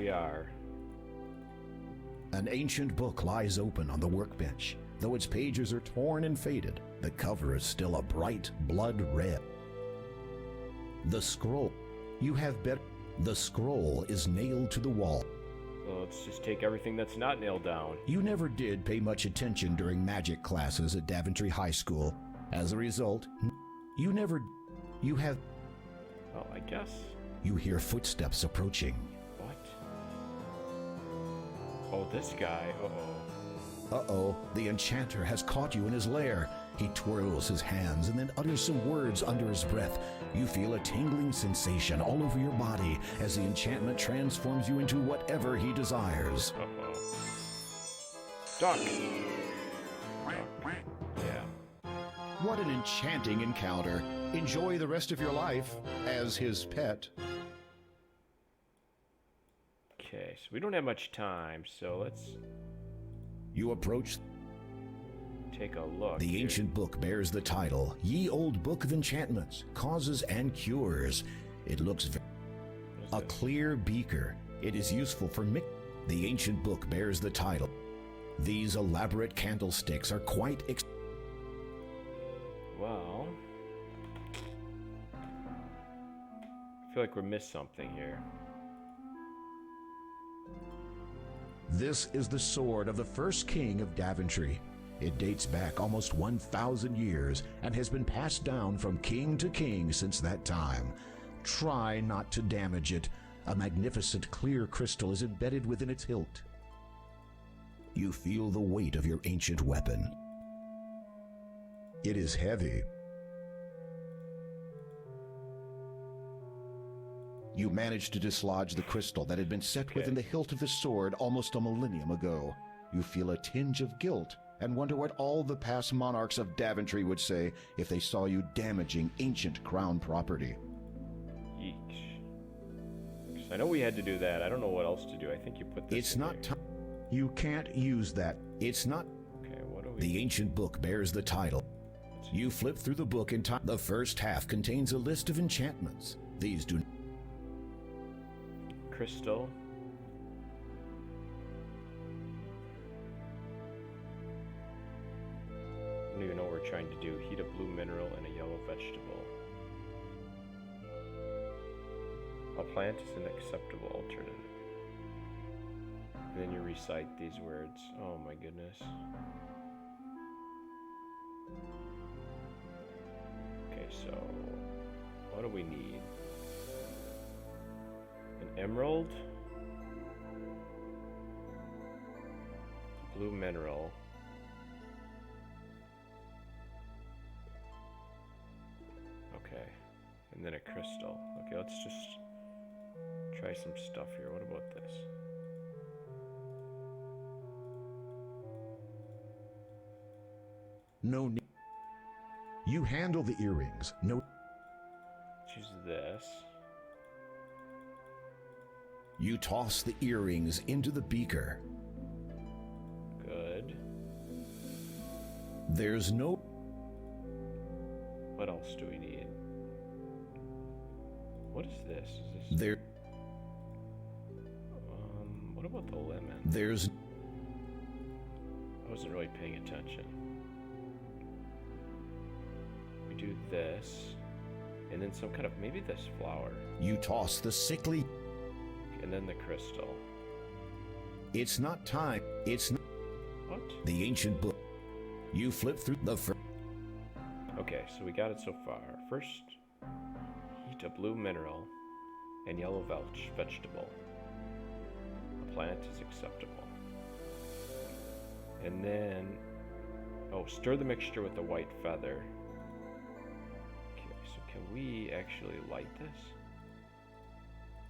we are. An ancient book lies open on the workbench. Though its pages are torn and faded, the cover is still a bright blood red. The scroll. You have better. The scroll is nailed to the wall. Well, let's just take everything that's not nailed down. You never did pay much attention during magic classes at Daventry High School. As a result, you have. Well, I guess. You hear footsteps approaching. What? Oh, this guy. Uh-oh. Uh-oh, the enchanter has caught you in his lair. He twirls his hands and then utters some words under his breath. You feel a tingling sensation all over your body as the enchantment transforms you into whatever he desires. Uh-oh. Duck! Yeah. What an enchanting encounter. Enjoy the rest of your life as his pet. Okay, so we don't have much time, so let's You approach. take a look. The here. ancient book bears the title, Ye Old Book of Enchantments, Causes and Cures. It looks What a is this? clear beaker. It is useful for The ancient book bears the title. These elaborate candlesticks are quite Well, I feel like we missed something here. This is the sword of the first king of Daventry. It dates back almost 1,000 years and has been passed down from king to king since that time. Try not to damage it. A magnificent clear crystal is embedded within its hilt. You feel the weight of your ancient weapon. It is heavy. You managed to dislodge the crystal that had been set within the hilt of the sword almost a millennium ago. You feel a tinge of guilt and wonder what all the past monarchs of Daventry would say if they saw you damaging ancient crown property. Yeesh. 'Cause I know we had to do that. I don't know what else to do. I think you put this It's in not there. time. You can't use that. It's not. Okay, what do we... The ancient book bears the title. You flip through the book in time. The first half contains a list of enchantments. These do. Crystal. I don't even know what we're trying to do. Heat a blue mineral and a yellow vegetable. A plant is an acceptable alternative. And then you recite these words. Oh my goodness. Okay, so what do we need? An emerald, blue mineral, okay, and then a crystal. Okay, let's just try some stuff here. What about this? No need. You handle the earrings. No. Choose this. You toss the earrings into the beaker. Good. There's no. What else do we need? What is this? Is this? There. What about the lemon? There's. I wasn't really paying attention. We do this, and then some kind of, maybe this flower, You toss the sickly. and then the crystal. It's not time. It's not. What? The ancient book. You flip through the. Okay, so we got it so far. First, heat a blue mineral and yellow vegetable. A plant is acceptable. And then, oh, stir the mixture with the white feather. Okay, so can we actually light this?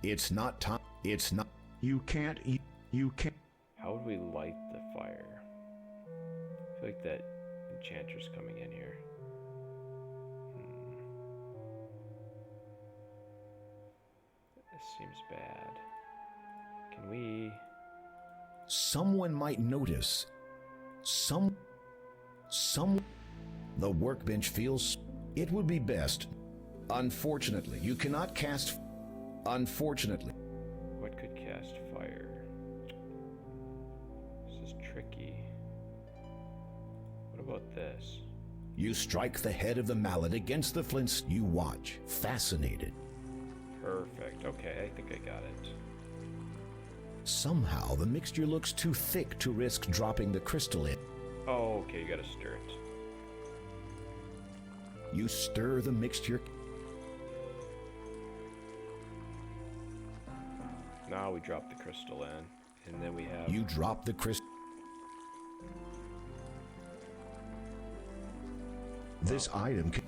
It's not time. It's not. You can't. You can't. How would we light the fire? I feel like that enchanter's coming in here. This seems bad. Can we... Someone might notice. Some. The workbench feels. It would be best. Unfortunately, you cannot cast. Unfortunately. What could cast fire. This is tricky. What about this? You strike the head of the mallet against the flints. You watch, fascinated. Perfect. Okay, I think I got it. Somehow, the mixture looks too thick to risk dropping the crystal in. Oh, okay, you gotta stir it. You stir the mixture. Now we drop the crystal in, and then we have... You drop the crystal. This item can...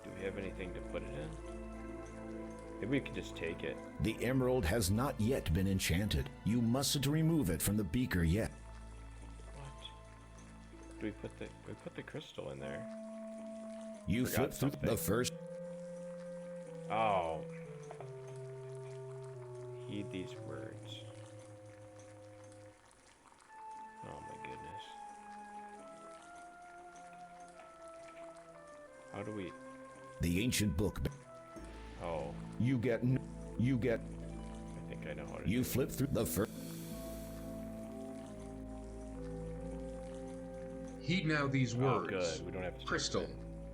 Do we have anything to put it in? Maybe we could just take it. The emerald has not yet been enchanted. You mustn't remove it from the beaker yet. What? We put the crystal in there. You Forgot flip through something. the first. Oh. Heed these words. Oh my goodness. How do we... The ancient book. Oh. You get. I think I know how to You do flip through the first. Heed now these it. words. Oh, good. We don't have to... Crystal,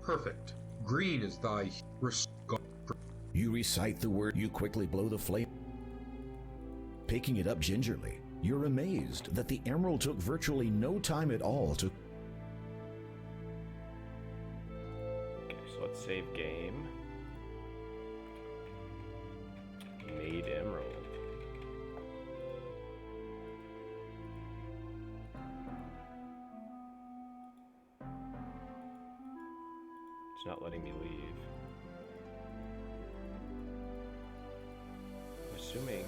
perfect. Green is thy You recite the word. You quickly blow the flame. Picking it up gingerly, you're amazed that the emerald took virtually no time at all to. Okay, so let's save game. Made emerald. It's not letting me leave. I'm assuming...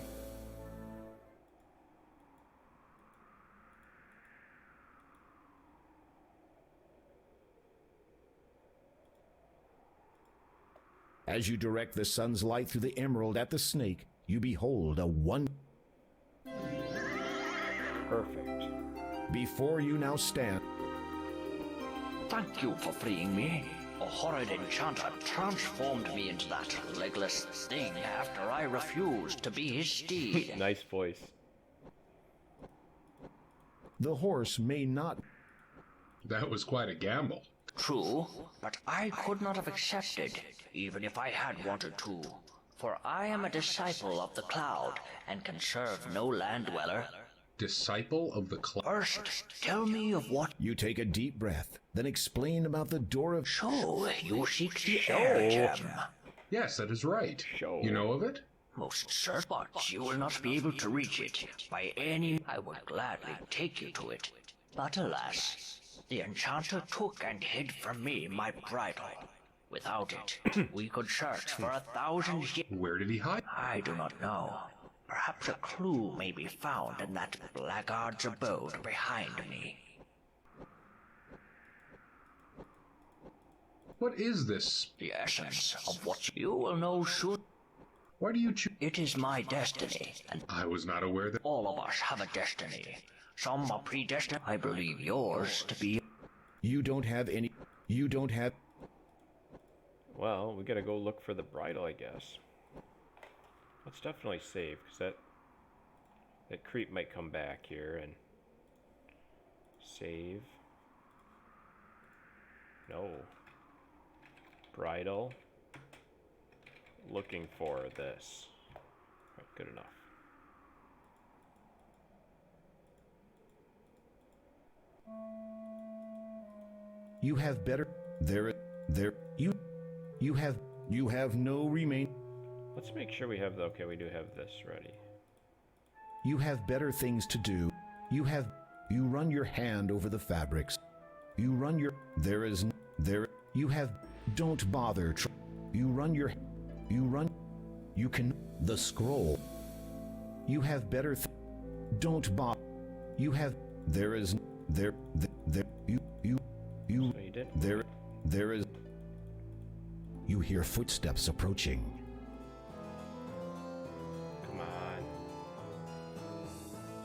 As you direct the sun's light through the emerald at the snake, you behold a one. Perfect. Before you now stand. Thank you for freeing me. A horrid enchanter transformed me into that legless thing after I refused to be his steed. Nice voice. The horse may not. That was quite a gamble. True, but I could not have accepted, even if I had wanted to. For I am a disciple of the cloud, and can serve no land dweller. Disciple of the cloud. First, tell me of what... You take a deep breath, then explain about the door of. So, you seek the air gem. Yes, that is right. Show. You know of it? Most certain, but you will not be able to reach it. By any... I would gladly take you to it. But alas, the enchanter took and hid from me my bridle. Without it, we could search for 1,000 years. Where did he hide? I do not know. Perhaps a clue may be found in that blackguard's abode behind me. What is this? The essence of what you will know soon. Why do you choose? It is my destiny, and I was not aware that. all of us have a destiny. Some are predestined. I believe yours to be. You don't have any. You don't have. Well, we gotta go look for the bridle, I guess. Let's definitely save, because that creep might come back here and save. No. Bridle. Looking for this. Right, good enough. You have better. You have no remain. Let's make sure we have the... Okay, we do have this ready. You have better things to do. You run your hand over the fabrics. You run your. You have. Don't bother. You can. The scroll. You have better. Don't bother. You have. There is. You. So you did? There is. You hear footsteps approaching. Come on.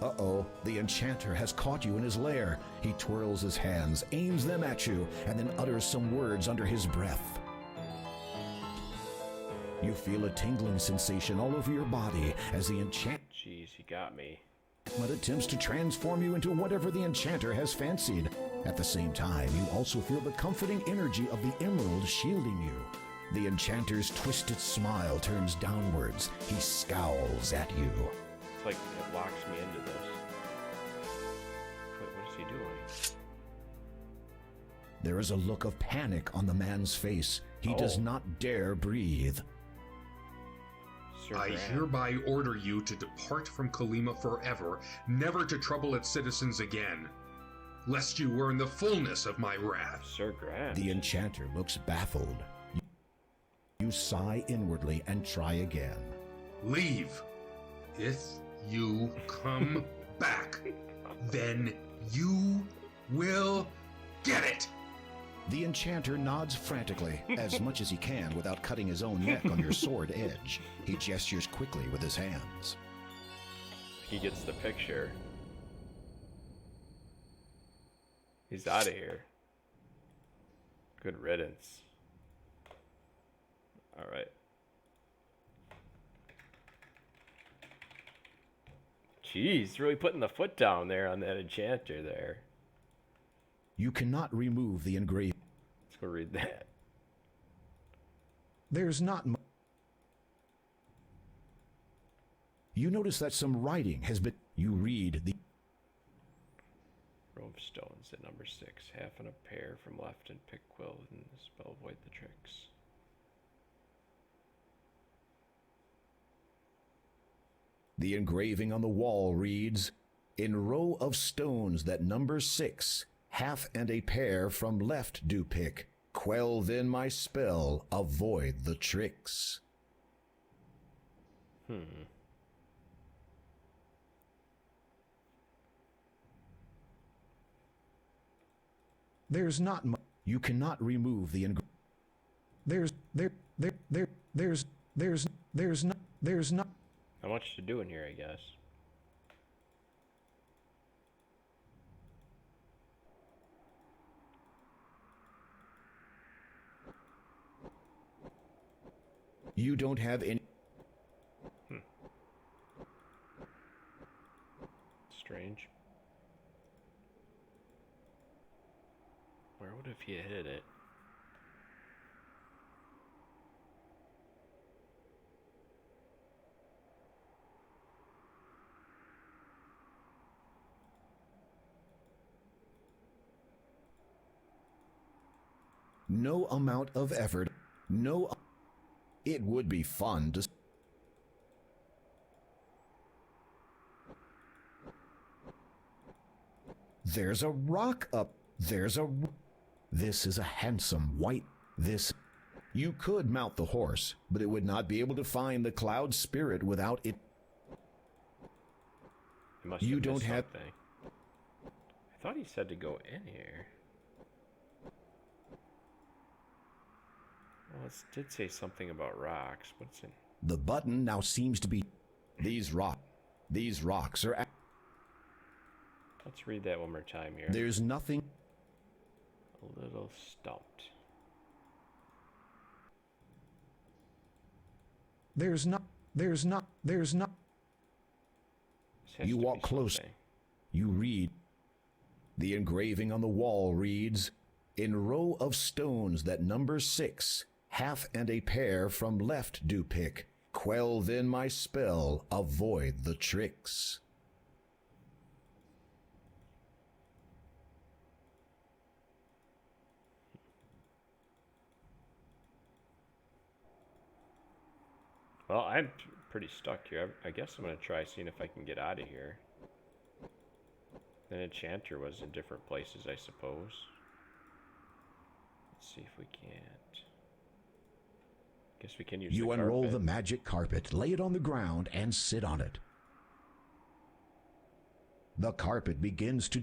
Uh-oh, the enchanter has caught you in his lair. He twirls his hands, aims them at you, and then utters some words under his breath. You feel a tingling sensation all over your body as the enchantment Jeez, he got me. attempts to transform you into whatever the enchanter has fancied. At the same time, you also feel the comforting energy of the emerald shielding you. The enchanter's twisted smile turns downwards. He scowls at you. It's like it locks me into this. Wait, what is he doing? There is a look of panic on the man's face. He does Oh. not dare breathe. Sir I Grant. hereby order you to depart from Kalima forever, never to trouble its citizens again, lest you earn the fullness of my wrath. Sir Grant. The enchanter looks baffled. You sigh inwardly and try again. Leave. If you come back, then you will get it. The enchanter nods frantically, as much as he can without cutting his own neck on your sword edge. He gestures quickly with his hands. He gets the picture. He's out of here. Good riddance. Alright. Jeez, really putting the foot down there on that enchanter there. You cannot remove the engraving. Let's go read that. There's not mu- You notice that some writing has been... You read the... Row of stones at number 6. Half and a pair from left and pick quill and the spell avoid the tricks. The engraving on the wall reads, "In row of stones that number 6, half and a pair from left do pick. Quell then my spell, avoid the tricks." There's not mu- You cannot remove the engraving. There's not. Not much to do in here, I guess. You don't have any. Strange. Where would have you hit it? No amount of effort. No. It would be fun to. There's a rock up. This is a handsome white. This. You could mount the horse, but it would not be able to find the cloud spirit without it. I must You have don't missed have- something. I thought he said to go in here. Well, it did say something about rocks. What's in? The button now seems to be. These rocks are. Let's read that one more time here. There's nothing. A little stumped. There's not. This has You to be walk close. something. You read. The engraving on the wall reads, "In row of stones that number 6, half and a pair from left do pick. Quell then my spell, avoid the tricks." Well, I'm pretty stuck here. I guess I'm going to try seeing if I can get out of here. Then enchanter was in different places, I suppose. Let's see if we can't. Guess we can use You the unroll carpet. the magic carpet, lay it on the ground, and sit on it. The carpet begins to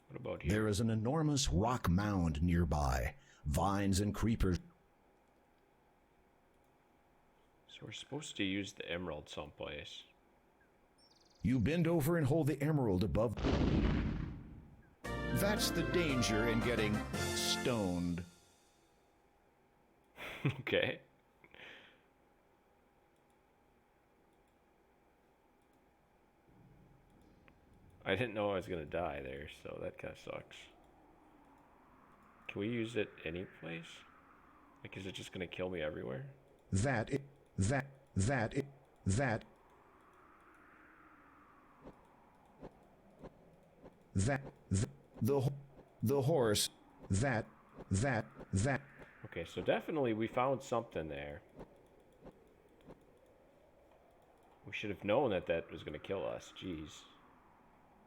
What about here? There is an enormous rock mound nearby. Vines and creepers. So we're supposed to use the emerald someplace. You bend over and hold the emerald above. That's the danger in getting stoned. Okay. I didn't know I was gonna die there, so that kind of sucks. Can we use it any place? Like, is it just gonna kill me everywhere? The horse, that. Okay, so definitely we found something there. We should have known that that was gonna kill us. Jeez.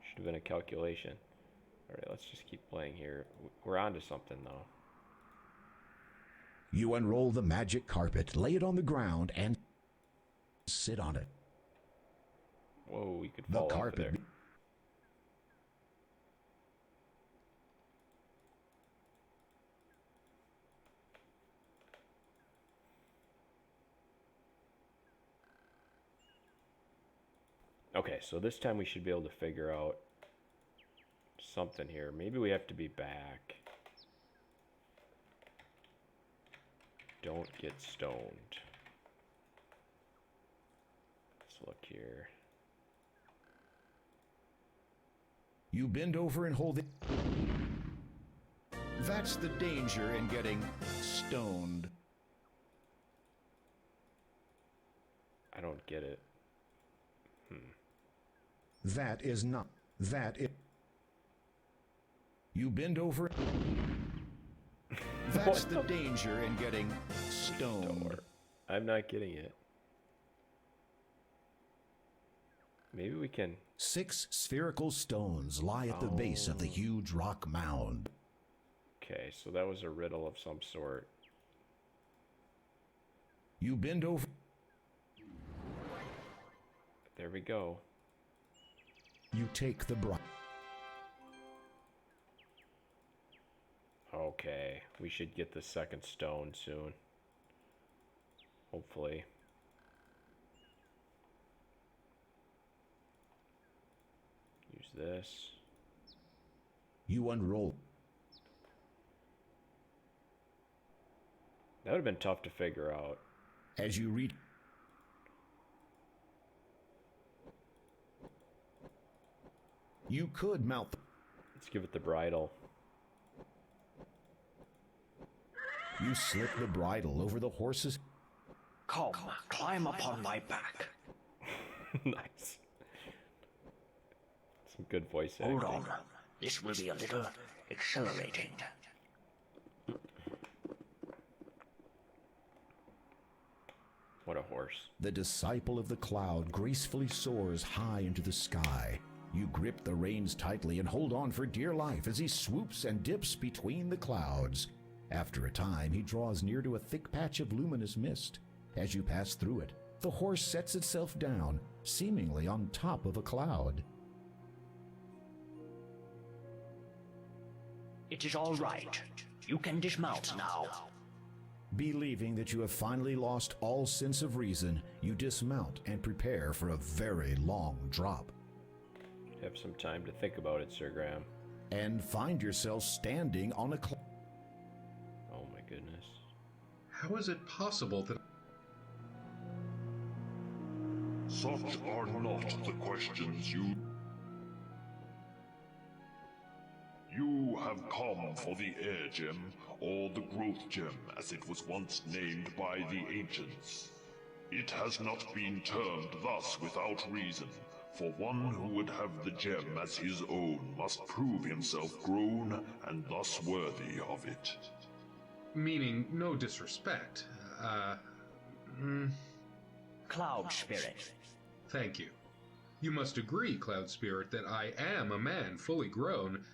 Should have been a calculation. Alright, let's just keep playing here. We're on to something, though. You unroll the magic carpet, lay it on the ground, and sit on it. Whoa, we could The fall off of carpet. there. Okay, so this time we should be able to figure out something here. Maybe we have to be back. Don't get stoned. Let's look here. You bend over and hold it. That's the danger in getting stoned. I don't get it. That is not. That is. You bend over. That's the danger in getting stoned. I'm not getting it. Maybe we can... 6 spherical stones lie at the base of the huge rock mound. Okay, so that was a riddle of some sort. You bend over. There we go. You take the bride. Okay, we should get the second stone soon. Hopefully. Use this. You unroll. That would have been tough to figure out. As you reach. You could mount. Let's give it the bridle. You slip the bridle over the horse's. Come, climb upon my back. Nice. Some good voice acting. Hold on. This will be a little exhilarating. What a horse. The disciple of the cloud gracefully soars high into the sky. You grip the reins tightly and hold on for dear life as he swoops and dips between the clouds. After a time, he draws near to a thick patch of luminous mist. As you pass through it, the horse sets itself down, seemingly on top of a cloud. It is all right. You can dismount now. Believing that you have finally lost all sense of reason, you dismount and prepare for a very long drop. Have some time to think about it, Sir Graham. And find yourself standing on a cloud. Oh my goodness. How is it possible that... Such are not the questions you... You have come for the Air Gem, or the Growth Gem as it was once named by the ancients. It has not been termed thus without reason, for one who would have the gem as his own must prove himself grown and thus worthy of it. Meaning, no disrespect. Cloud Spirit. Thank you. You must agree, Cloud Spirit, that I am a man fully grown,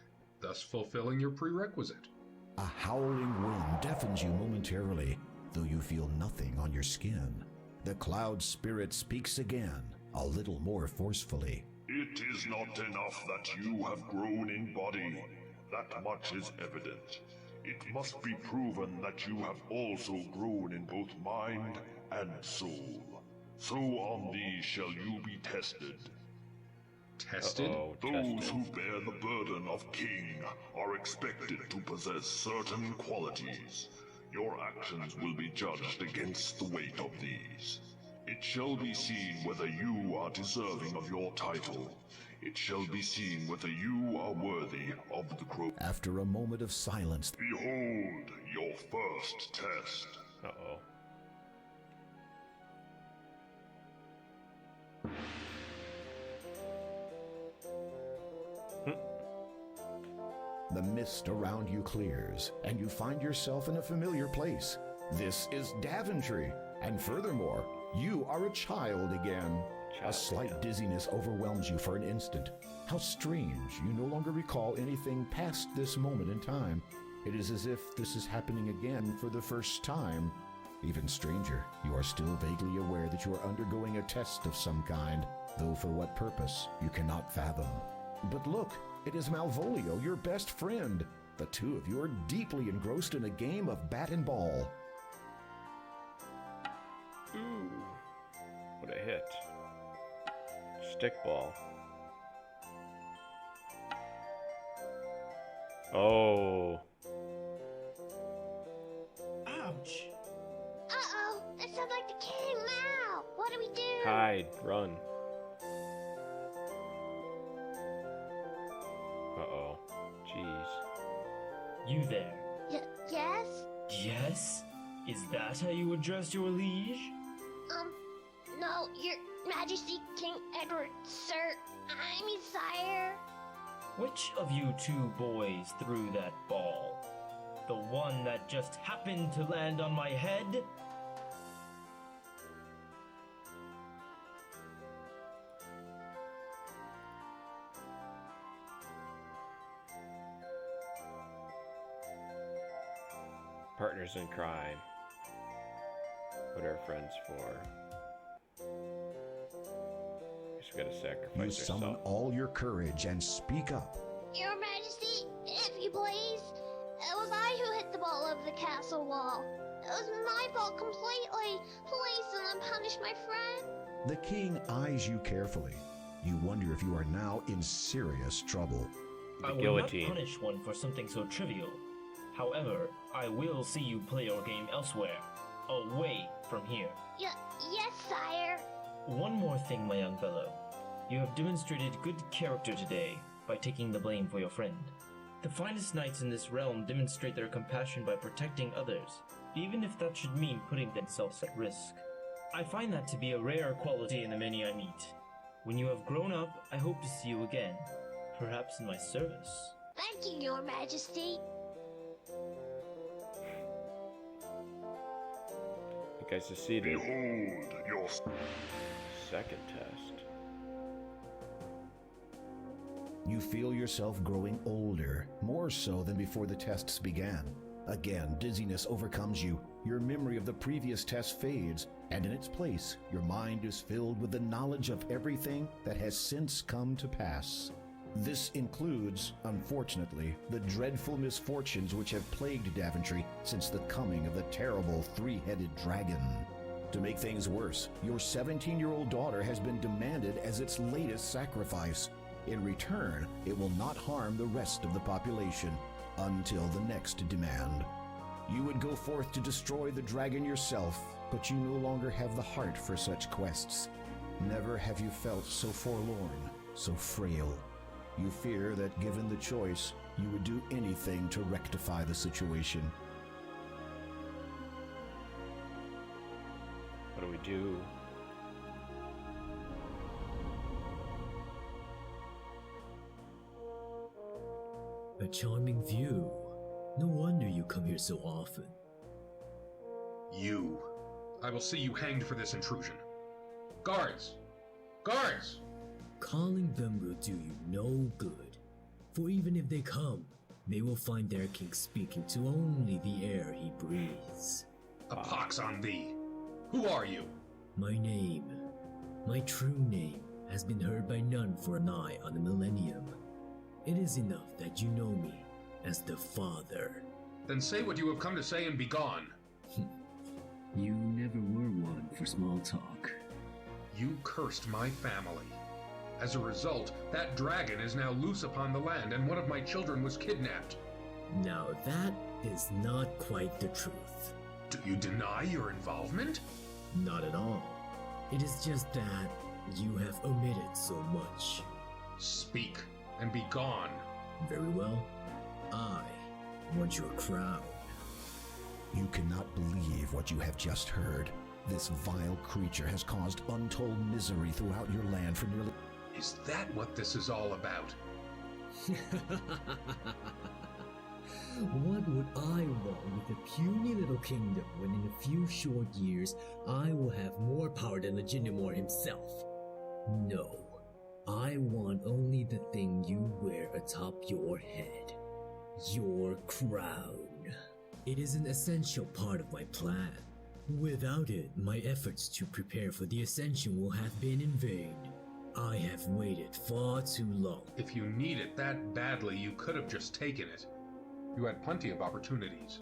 thus fulfilling your prerequisite. A howling wind deafens you momentarily, though you feel nothing on your skin. The Cloud Spirit speaks again, a little more forcefully. It is not enough that you have grown in body. That much is evident. It must be proven that you have also grown in both mind and soul. So on these shall you be tested. Tested? Uh-oh, Those tested. who bear the burden of king are expected to possess certain qualities. Your actions will be judged against the weight of these. It shall be seen whether you are deserving of your title. It shall be seen whether you are worthy of the crown. After a moment of silence, Behold your first test. Uh-oh. the mist around you clears, and you find yourself in a familiar place. This is Daventry, and furthermore, you are a child again. A slight dizziness overwhelms you for an instant. How strange, you no longer recall anything past this moment in time. It is as if this is happening again for the first time. Even stranger, you are still vaguely aware that you are undergoing a test of some kind, though for what purpose, you cannot fathom. But look, it is Malvolio, your best friend. The two of you are deeply engrossed in a game of bat and ball. Ooh. What a hit. Stickball. Oh. Ouch! Uh-oh! That sounds like the king now! What do we do? Hide. Run. Uh-oh. Jeez. You there. Yes? Yes? Is that how you address your liege? No, your majesty, King Edward, sir. I mean, sire. Which of you two boys threw that ball? The one that just happened to land on my head? Partners in crime. What are friends for? Guess we gotta sacrifice You summon ourselves. all your courage and speak up. Your majesty, if you please. It was I who hit the ball over the castle wall. It was my fault completely. Please do not punish my friend. The king eyes you carefully. You wonder if you are now in serious trouble. I will guillotine. not punish one for something so trivial. However, I will see you play your game elsewhere, away from here. Yes, sire. One more thing, my young fellow. You have demonstrated good character today by taking the blame for your friend. The finest knights in this realm demonstrate their compassion by protecting others, even if that should mean putting themselves at risk. I find that to be a rare quality in the many I meet. When you have grown up, I hope to see you again, perhaps in my service. Thank you, your majesty. You guys succeeded. Behold your Second test. You feel yourself growing older, more so than before the tests began. Again, dizziness overcomes you. Your memory of the previous test fades, and in its place, your mind is filled with the knowledge of everything that has since come to pass. This includes, unfortunately, the dreadful misfortunes which have plagued Daventry since the coming of the terrible three-headed dragon. To make things worse, your 17-year-old daughter has been demanded as its latest sacrifice. In return, it will not harm the rest of the population until the next demand. You would go forth to destroy the dragon yourself, but you no longer have the heart for such quests. Never have you felt so forlorn, so frail. You fear that given the choice, you would do anything to rectify the situation. What do we do? A charming view. No wonder you come here so often. You. I will see you hanged for this intrusion. Guards! Guards! Calling them will do you no good. For even if they come, they will find their king speaking to only the air he breathes. A pox on thee. Who are you? My name, my true name, has been heard by none for nigh on a millennium. It is enough that you know me, as the father. Then say what you have come to say and be gone. You never were one for small talk. You cursed my family. As a result, that dragon is now loose upon the land, and one of my children was kidnapped. Now that is not quite the truth. Do you deny your involvement? Not at all. It is just that you have omitted so much. Speak, and be gone. Very well. I want your crown. You cannot believe what you have just heard. This vile creature has caused untold misery throughout your land for nearly... Is that what this is all about? What would I want with a puny little kingdom when in a few short years I will have more power than Legitimor himself? No, I want only the thing you wear atop your head. Your crown. It is an essential part of my plan. Without it, my efforts to prepare for the ascension will have been in vain. I have waited far too long. If you need it that badly, you could have just taken it. You had plenty of opportunities.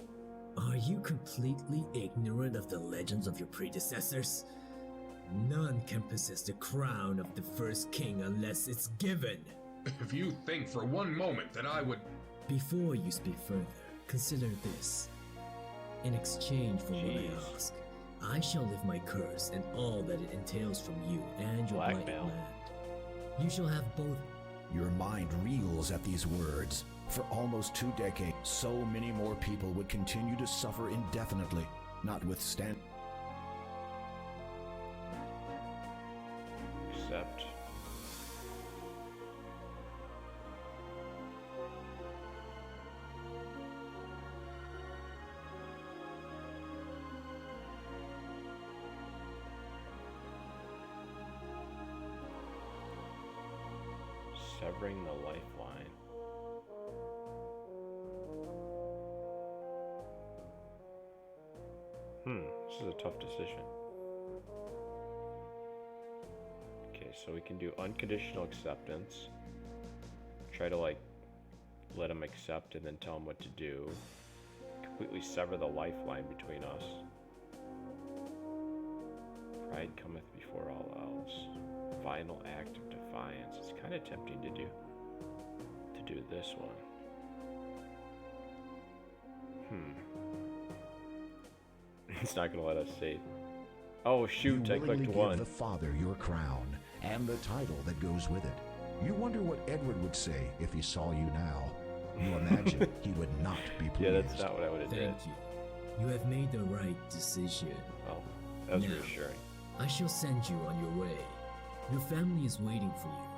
Are you completely ignorant of the legends of your predecessors? None can possess the crown of the first king unless it's given. If you think for one moment that I would... Before you speak further, consider this. In exchange for what I ask, I shall lift my curse and all that it entails from you and your blighted land. You shall have both. Your mind reels at these words. For almost 2 decades, so many more people would continue to suffer indefinitely, notwithstanding. Accept. Severing the lifeline. This is a tough decision. Okay, so we can do unconditional acceptance. Try to let him accept and then tell him what to do. Completely sever the lifeline between us. Pride cometh before all else. Final act of defiance. It's kind of tempting to do this one. It's not gonna let us see. Oh shoot! I clicked give one. The father your crown and the title that goes with it. You wonder what Edward would say if he saw you now. You imagine he would not be pleased. Yeah, that's not what I would have did. Thank you. You have made the right decision. Well, that was Now, reassuring. I shall send you on your way. Your family is waiting for you.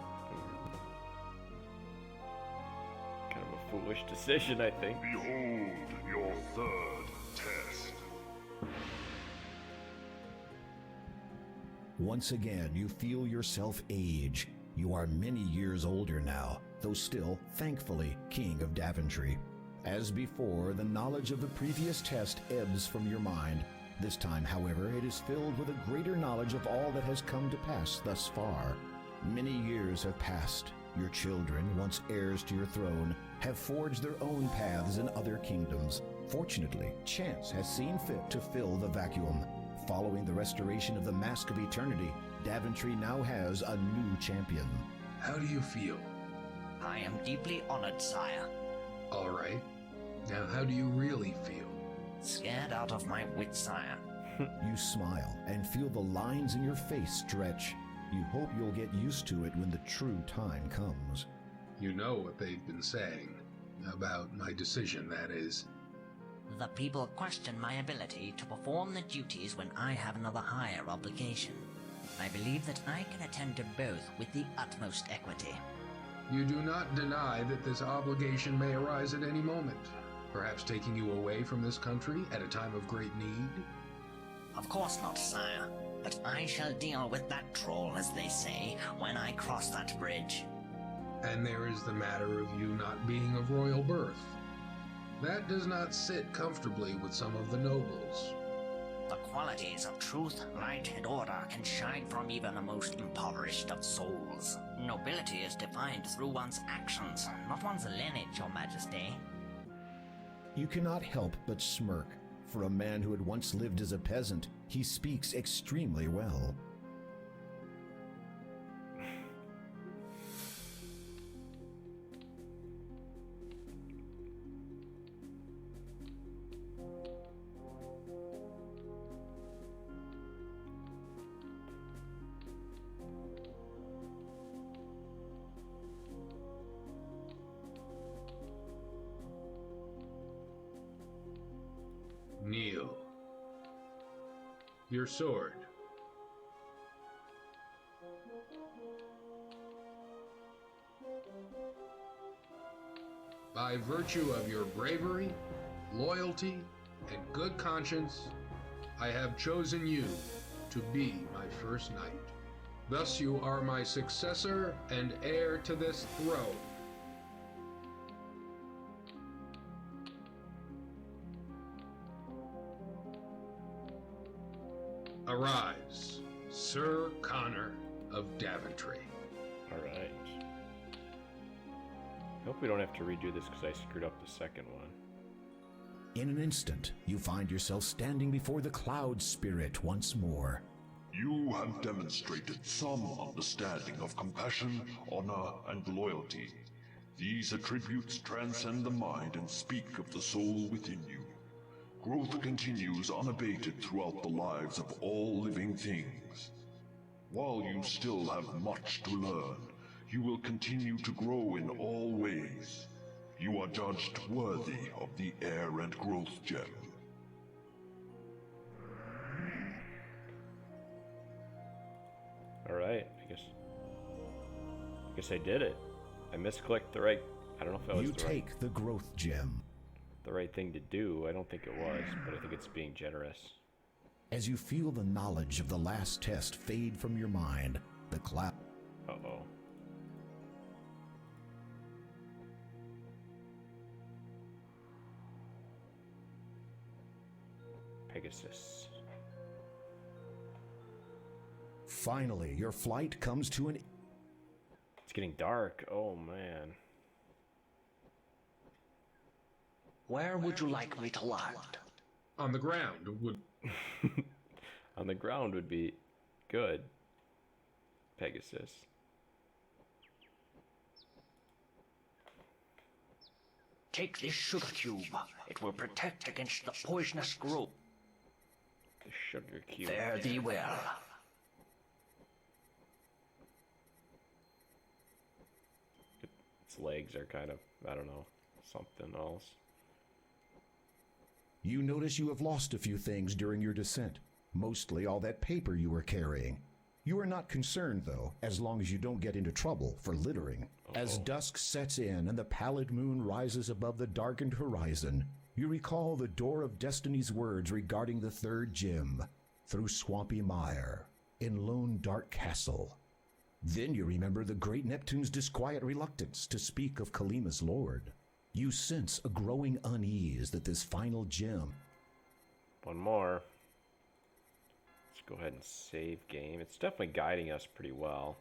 Kind of a foolish decision, I think. Behold your third test. Once again, you feel yourself age. You are many years older now, though still, thankfully, King of Daventry. As before, the knowledge of the previous test ebbs from your mind. This time, however, it is filled with a greater knowledge of all that has come to pass thus far. Many years have passed. Your children, once heirs to your throne, have forged their own paths in other kingdoms. Fortunately, chance has seen fit to fill the vacuum. Following the restoration of the Mask of Eternity, Daventry now has a new champion. How do you feel? I am deeply honored, sire. All right. Now, how do you really feel? Scared out of my wits, sire. You smile and feel the lines in your face stretch. You hope you'll get used to it when the true time comes. You know what they've been saying about my decision, that is. The people question my ability to perform the duties when I have another higher obligation. I believe that I can attend to both with the utmost equity. You do not deny that this obligation may arise at any moment, perhaps taking you away from this country at a time of great need? Of course not, sire, but I shall deal with that troll, as they say, when I cross that bridge. And there is the matter of you not being of royal birth. That does not sit comfortably with some of the nobles. The qualities of truth, light, and order can shine from even the most impoverished of souls. Nobility is defined through one's actions, not one's lineage, your majesty. You cannot help but smirk. For a man who had once lived as a peasant, he speaks extremely well. Kneel. Your sword. By virtue of your bravery, loyalty, and good conscience, I have chosen you to be my first knight. Thus you are my successor and heir to this throne. Arise, Sir Connor of Daventry. Alright. I hope we don't have to redo this because I screwed up the second one. In an instant, you find yourself standing before the Cloud Spirit once more. You have demonstrated some understanding of compassion, honor, and loyalty. These attributes transcend the mind and speak of the soul within you. Growth continues unabated throughout the lives of all living things. While you still have much to learn, you will continue to grow in all ways. You are judged worthy of the Air and Growth Gem. Alright, I guess I did it. I misclicked the right... I don't know if I was You take the Growth Gem. the right thing to do. I don't think it was, but I think it's being generous. As you feel the knowledge of the last test fade from your mind, the cloud... Uh-oh. Pegasus. Finally, your flight comes to an... It's getting dark. Oh, man. Where would you like me to land? On the ground would... On the ground would be good. Pegasus. Take this sugar cube. It will protect against the poisonous growth. The sugar cube. Fare thee well. Its legs are kind of, I don't know, something else. You notice you have lost a few things during your descent. Mostly all that paper you were carrying. You are not concerned, though, as long as you don't get into trouble for littering. As dusk sets in and the pallid moon rises above the darkened horizon, you recall the Door of Destiny's words regarding the third gem, through swampy mire, in lone dark castle. Then you remember the great Neptune's disquiet reluctance to speak of Kalima's lord. You sense a growing unease that this final gem... One more. Let's go ahead and save game. It's definitely guiding us pretty well.